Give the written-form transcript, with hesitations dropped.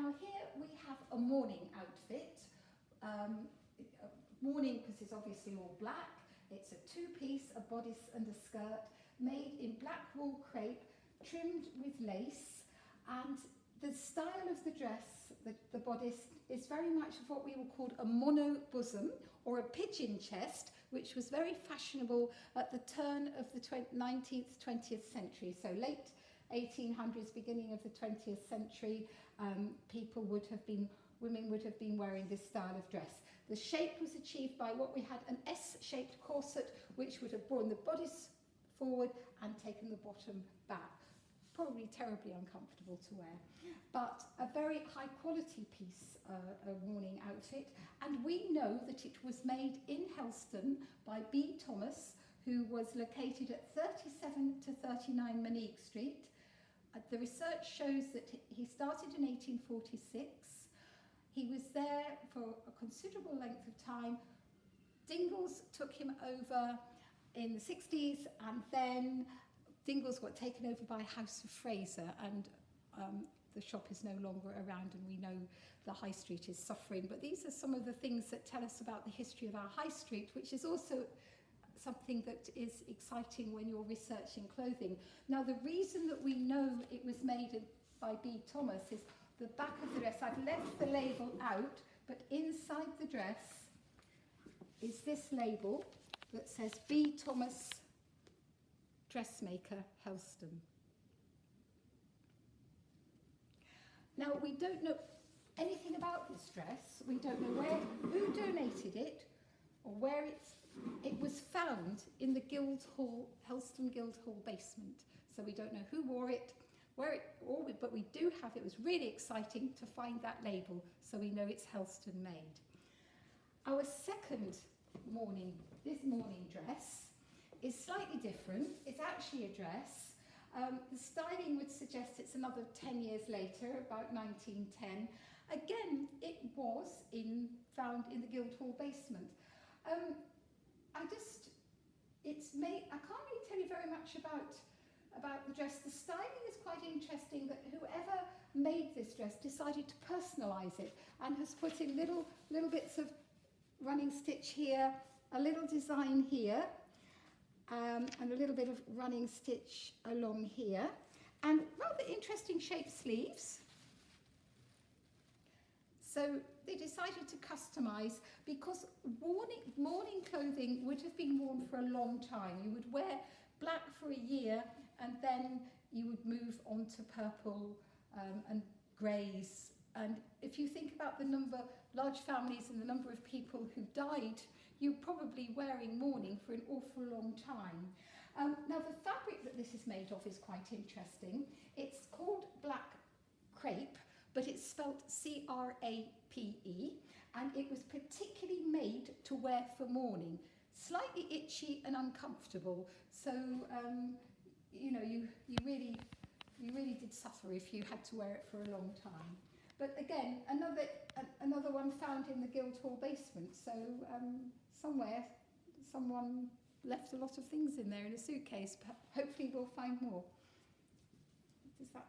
Now here we have a mourning outfit. Mourning because it's obviously all black. It's a two-piece, a bodice and a skirt, made in black wool crepe, trimmed with lace, and the style of the dress, the bodice, is very much of what we will call a mono bosom or a pigeon chest, which was very fashionable at the turn of the 19th, 20th century. So late 1800s, beginning of the 20th century, women would have been wearing this style of dress. The shape was achieved by what we had an S-shaped corset, which would have borne the bodice forward and taken the bottom back. Probably terribly uncomfortable to wear, but a very high quality piece, a mourning outfit. And we know that it was made in Helston by B. Thomas, who was located at 37 to 39 Monique Street. The research shows that he started in 1846. He was there for a considerable length of time. Dingles took him over in the 60s, and then Dingles got taken over by House of Fraser, and the shop is no longer around, and we know the high street is suffering. But these are some of the things that tell us about the history of our high street, which is also something that is exciting when you're researching clothing. Now, the reason that we know it was made by B. Thomas is the back of the dress. I've left the label out, but inside the dress is this label that says B. Thomas Dressmaker, Helston. Now, we don't know anything about this dress. We don't know who donated it, or where it was found in the Guildhall, Helston Guildhall basement. So we don't know who wore it, but we do have, it was really exciting to find that label, so we know it's Helston made. Our second this mourning dress is slightly different. It's actually a dress. The styling would suggest it's another 10 years later, about 1910. Again, it was found in the Guildhall basement. I can't really tell you very much about the dress. The styling is quite interesting, that whoever made this dress decided to personalise it and has put in little bits of running stitch here, a little design here, and a little bit of running stitch along here, and rather interesting shaped sleeves. So they decided to customise, because mourning clothing would have been worn for a long time. You would wear black for a year, and then you would move on to purple and greys. And if you think about the large families and the number of people who died, you're probably wearing mourning for an awful long time. Now, the fabric that this is made of is quite interesting. It's called black crepe, but it's spelt C-R-A-P-E, and it was particularly made to wear for mourning. Slightly itchy and uncomfortable, so you really did suffer if you had to wear it for a long time. But again, another one found in the Guildhall basement. So somewhere, someone left a lot of things in there in a suitcase. But hopefully we'll find more. Does that